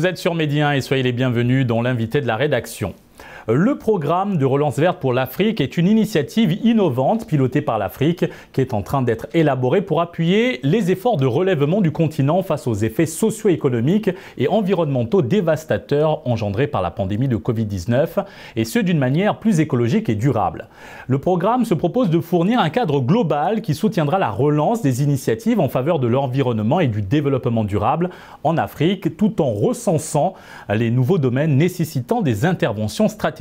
êtes sur Medi 1 et soyez les bienvenus dans l'invité de la rédaction. Le programme de relance verte pour l'Afrique est une initiative innovante pilotée par l'Afrique qui est en train d'être élaborée pour appuyer les efforts de relèvement du continent face aux effets socio-économiques et environnementaux dévastateurs engendrés par la pandémie de Covid-19 et ce d'une manière plus écologique et durable. Le programme se propose de fournir un cadre global qui soutiendra la relance des initiatives en faveur de l'environnement et du développement durable en Afrique tout en recensant les nouveaux domaines nécessitant des interventions stratégiques.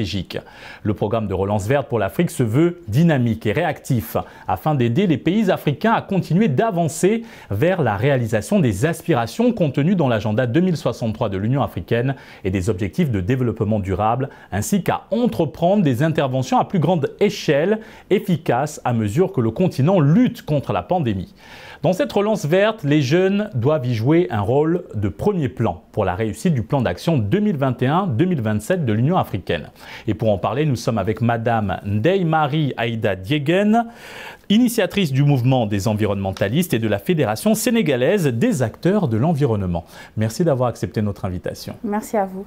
Le programme de relance verte pour l'Afrique se veut dynamique et réactif afin d'aider les pays africains à continuer d'avancer vers la réalisation des aspirations contenues dans l'agenda 2063 de l'Union africaine et des objectifs de développement durable, ainsi qu'à entreprendre des interventions à plus grande échelle, efficaces à mesure que le continent lutte contre la pandémie. Dans cette relance verte, les jeunes doivent y jouer un rôle de premier plan pour la réussite du plan d'action 2021-2027 de l'Union africaine. Et pour en parler, nous sommes avec Madame Ndeye-Marie Aïda Diéguène, initiatrice du mouvement des environnementalistes et de la Fédération sénégalaise des acteurs de l'environnement. Merci d'avoir accepté notre invitation. Merci à vous.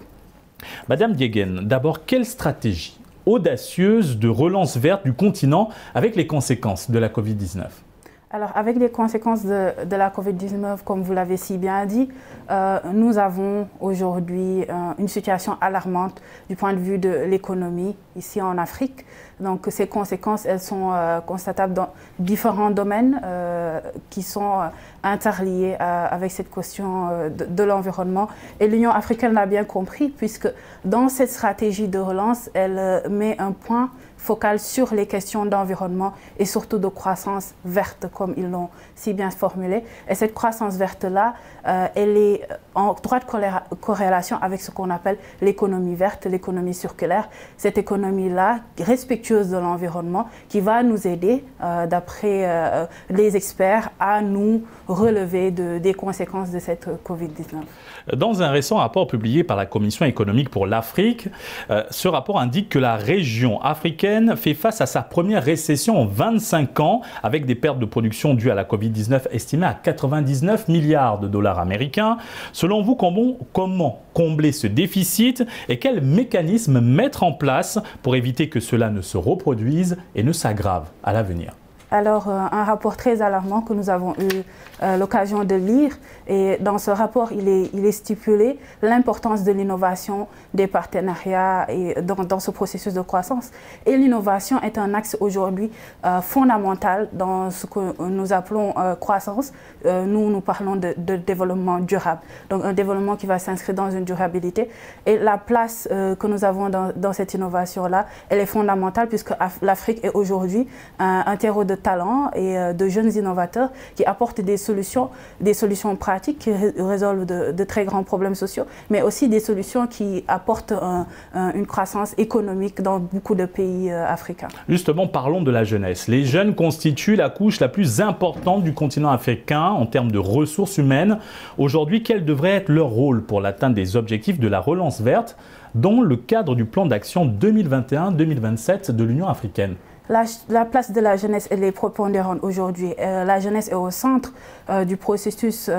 Madame Diéguène, d'abord, quelle stratégie audacieuse de relance verte du continent avec les conséquences de la Covid-19 ? Alors, avec les conséquences de la Covid-19, comme vous l'avez si bien dit, nous avons aujourd'hui une situation alarmante du point de vue de l'économie ici en Afrique. Donc, ces conséquences, elles sont constatables dans différents domaines qui sont interliés avec cette question de l'environnement. Et l'Union africaine l'a bien compris, puisque dans cette stratégie de relance, elle met un point focal sur les questions d'environnement et surtout de croissance verte, comme ils l'ont si bien formulé. Et cette croissance verte-là, elle est en droite corrélation avec ce qu'on appelle l'économie verte, l'économie circulaire. Cette économie-là, respectueuse de l'environnement, qui va nous aider, d'après les experts, à nous relever des conséquences de cette Covid-19. Dans un récent rapport publié par la Commission économique pour l'Afrique, ce rapport indique que la région africaine fait face à sa première récession en 25 ans, avec des pertes de production dues à la Covid-19 estimées à 99 milliards de dollars américains. Selon vous, comment combler ce déficit et quels mécanismes mettre en place pour éviter que cela ne se reproduise et ne s'aggrave à l'avenir ? Alors, un rapport très alarmant que nous avons eu l'occasion de lire. Et dans ce rapport, il est stipulé l'importance de l'innovation, des partenariats et dans ce processus de croissance. Et l'innovation est un axe aujourd'hui fondamental dans ce que nous appelons croissance. Nous parlons de développement durable. Donc, un développement qui va s'inscrire dans une durabilité. Et la place que nous avons dans cette innovation-là, elle est fondamentale puisque l'Afrique est aujourd'hui un terreau de talents et de jeunes innovateurs qui apportent des solutions pratiques qui résolvent de très grands problèmes sociaux, mais aussi des solutions qui apportent une croissance économique dans beaucoup de pays africains. Justement, parlons de la jeunesse. Les jeunes constituent la couche la plus importante du continent africain en termes de ressources humaines. Aujourd'hui, quel devrait être leur rôle pour l'atteinte des objectifs de la relance verte dans le cadre du plan d'action 2021-2027 de l'Union africaine ? La place de la jeunesse, elle est prépondérante aujourd'hui. La jeunesse est au centre du processus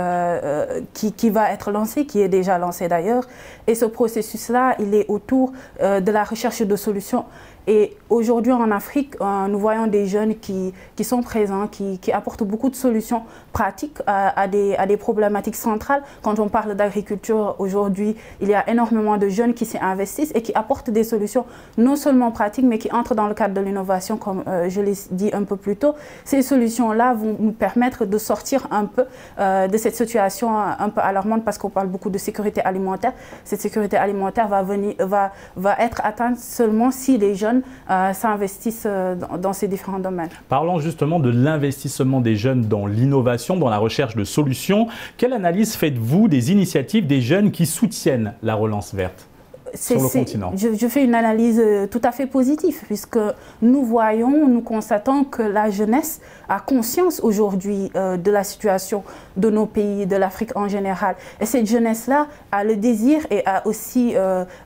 qui va être lancé, qui est déjà lancé d'ailleurs. Et ce processus-là, il est autour de la recherche de solutions. Et aujourd'hui en Afrique, nous voyons des jeunes qui sont présents, qui apportent beaucoup de solutions pratiques à des problématiques centrales. Quand on parle d'agriculture aujourd'hui, il y a énormément de jeunes qui s'y investissent et qui apportent des solutions non seulement pratiques, mais qui entrent dans le cadre de l'innovation, comme je l'ai dit un peu plus tôt. Ces solutions-là vont nous permettre de sortir un peu de cette situation un peu alarmante parce qu'on parle beaucoup de sécurité alimentaire. Cette sécurité alimentaire va être atteinte seulement si les jeunes s'investissent dans ces différents domaines. Parlons justement de l'investissement des jeunes dans l'innovation, dans la recherche de solutions. Quelle analyse faites-vous des initiatives des jeunes qui soutiennent la relance verte ? sur le continent. Je fais une analyse tout à fait positive, puisque nous constatons que la jeunesse a conscience aujourd'hui de la situation de nos pays, de l'Afrique en général. Et cette jeunesse-là a le désir et a aussi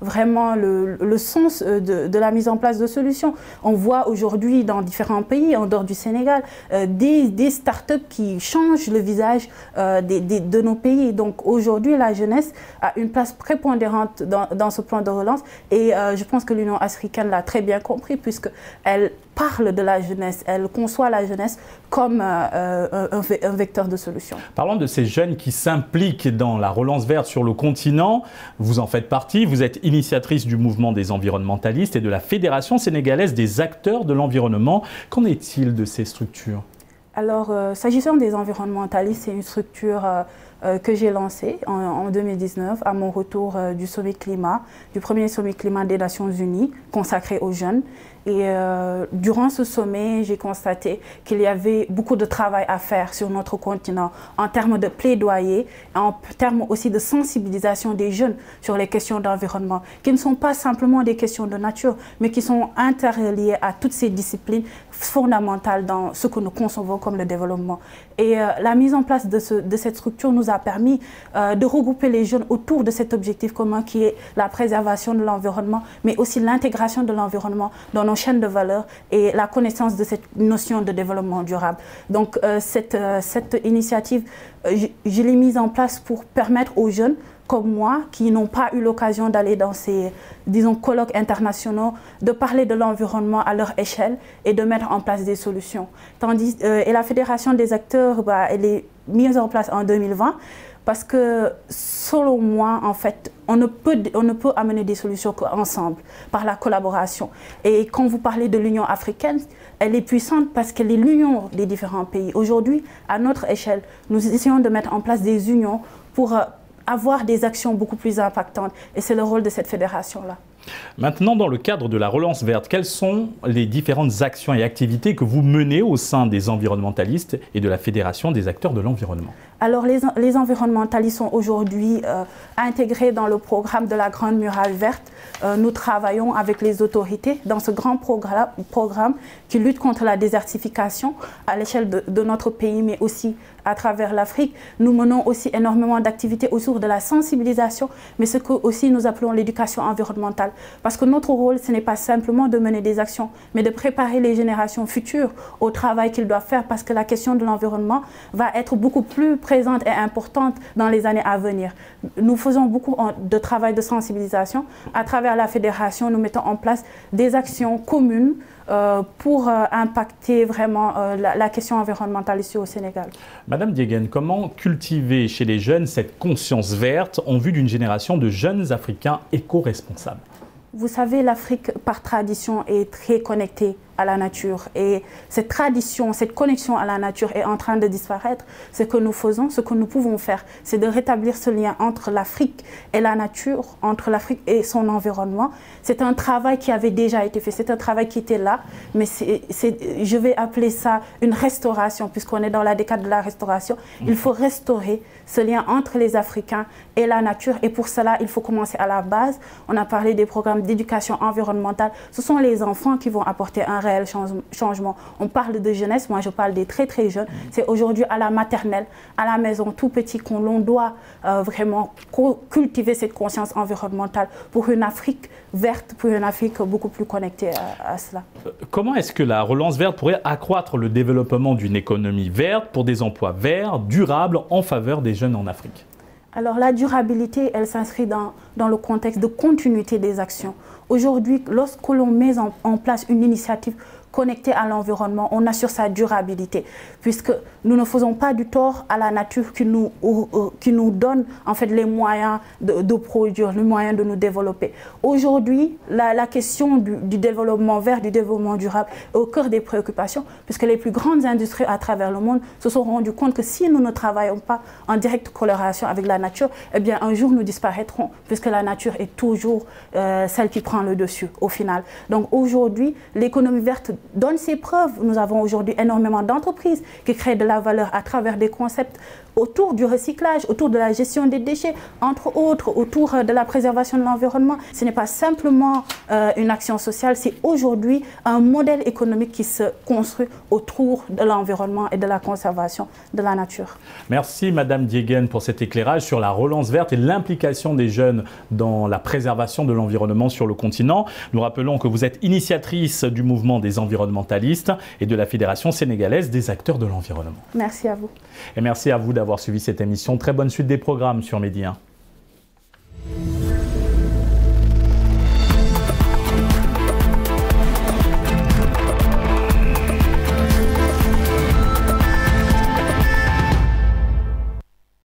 vraiment le sens de la mise en place de solutions. On voit aujourd'hui dans différents pays, en dehors du Sénégal, des startups qui changent le visage de nos pays. Donc aujourd'hui, la jeunesse a une place prépondérante dans ce plan de relance et je pense que l'Union africaine l'a très bien compris puisqu'elle parle de la jeunesse, elle conçoit la jeunesse comme un vecteur de solution. Parlons de ces jeunes qui s'impliquent dans la relance verte sur le continent. Vous en faites partie, vous êtes initiatrice du mouvement des environnementalistes et de la Fédération sénégalaise des acteurs de l'environnement. Qu'en est-il de ces structures? Alors, s'agissant des environnementalistes, c'est une structure que j'ai lancée en 2019 à mon retour du sommet climat, du premier sommet climat des Nations Unies consacré aux jeunes. Et durant ce sommet, j'ai constaté qu'il y avait beaucoup de travail à faire sur notre continent en termes de plaidoyer, en termes aussi de sensibilisation des jeunes sur les questions d'environnement, qui ne sont pas simplement des questions de nature, mais qui sont interliées à toutes ces disciplines fondamentales dans ce que nous concevons comme le développement. Et la mise en place de cette structure nous a permis de regrouper les jeunes autour de cet objectif commun qui est la préservation de l'environnement, mais aussi l'intégration de l'environnement dans nos chaînes de valeur et la connaissance de cette notion de développement durable. Donc cette initiative, je l'ai mise en place pour permettre aux jeunes comme moi, qui n'ont pas eu l'occasion d'aller dans ces, disons, colloques internationaux, de parler de l'environnement à leur échelle et de mettre en place des solutions. Et la Fédération des acteurs, elle est mise en place en 2020 parce que, selon moi, en fait, on ne peut amener des solutions qu'ensemble, par la collaboration. Et quand vous parlez de l'Union africaine, elle est puissante parce qu'elle est l'union des différents pays. Aujourd'hui, à notre échelle, nous essayons de mettre en place des unions pour avoir des actions beaucoup plus impactantes. Et c'est le rôle de cette fédération-là. Maintenant, dans le cadre de la relance verte, quelles sont les différentes actions et activités que vous menez au sein des environnementalistes et de la Fédération des acteurs de l'environnement? Alors, les environnementalistes sont aujourd'hui intégrés dans le programme de la Grande Muraille Verte. Nous travaillons avec les autorités dans ce grand programme qui lutte contre la désertification à l'échelle de notre pays, mais aussi à travers l'Afrique. Nous menons aussi énormément d'activités autour de la sensibilisation, mais ce que aussi nous appelons l'éducation environnementale. Parce que notre rôle, ce n'est pas simplement de mener des actions, mais de préparer les générations futures au travail qu'ils doivent faire, parce que la question de l'environnement va être beaucoup plus présente et importante dans les années à venir. Nous faisons beaucoup de travail de sensibilisation. À travers la fédération, nous mettons en place des actions communes pour impacter vraiment la question environnementale ici au Sénégal. Madame Dieguen, comment cultiver chez les jeunes cette conscience verte en vue d'une génération de jeunes Africains éco-responsables? Vous savez, l'Afrique, par tradition, est très connectée à la nature. Et cette tradition, cette connexion à la nature est en train de disparaître. Ce que nous faisons, ce que nous pouvons faire, c'est de rétablir ce lien entre l'Afrique et la nature, entre l'Afrique et son environnement. C'est un travail qui avait déjà été fait, c'est un travail qui était là, mais je vais appeler ça une restauration, puisqu'on est dans la décade de la restauration. Il faut restaurer ce lien entre les Africains et la nature, et pour cela, il faut commencer à la base. On a parlé des programmes d'éducation environnementale. Ce sont les enfants qui vont apporter un réel changement. On parle de jeunesse, moi je parle des très très jeunes. C'est aujourd'hui à la maternelle, à la maison, tout petit, qu'on doit vraiment cultiver cette conscience environnementale pour une Afrique verte, pour une Afrique beaucoup plus connectée à cela. Comment est-ce que la relance verte pourrait accroître le développement d'une économie verte pour des emplois verts, durables, en faveur des jeunes en Afrique? Alors la durabilité, elle s'inscrit dans le contexte de continuité des actions. Aujourd'hui, lorsque l'on met en place une initiative connectée à l'environnement, on assure sa durabilité, puisque nous ne faisons pas du tort à la nature qui nous donne en fait les moyens de produire, les moyens de nous développer. Aujourd'hui, la question du développement vert, du développement durable est au cœur des préoccupations, puisque les plus grandes industries à travers le monde se sont rendues compte que si nous ne travaillons pas en directe corrélation avec la nature, eh bien un jour nous disparaîtrons, puisque la nature est toujours celle qui prend le dessus au final. Donc aujourd'hui, l'économie verte donne ses preuves. Nous avons aujourd'hui énormément d'entreprises qui créent de la valeur à travers des concepts autour du recyclage, autour de la gestion des déchets, entre autres, autour de la préservation de l'environnement. Ce n'est pas simplement une action sociale, c'est aujourd'hui un modèle économique qui se construit autour de l'environnement et de la conservation de la nature. Merci Madame Diegen pour cet éclairage sur la relance verte et l'implication des jeunes dans la préservation de l'environnement sur le continent. Nous rappelons que vous êtes initiatrice du mouvement des environnementalistes et de la Fédération sénégalaise des acteurs de l'environnement. Merci à vous. Et merci à vous d'avoir suivi cette émission. Très bonne suite des programmes sur Medi 1.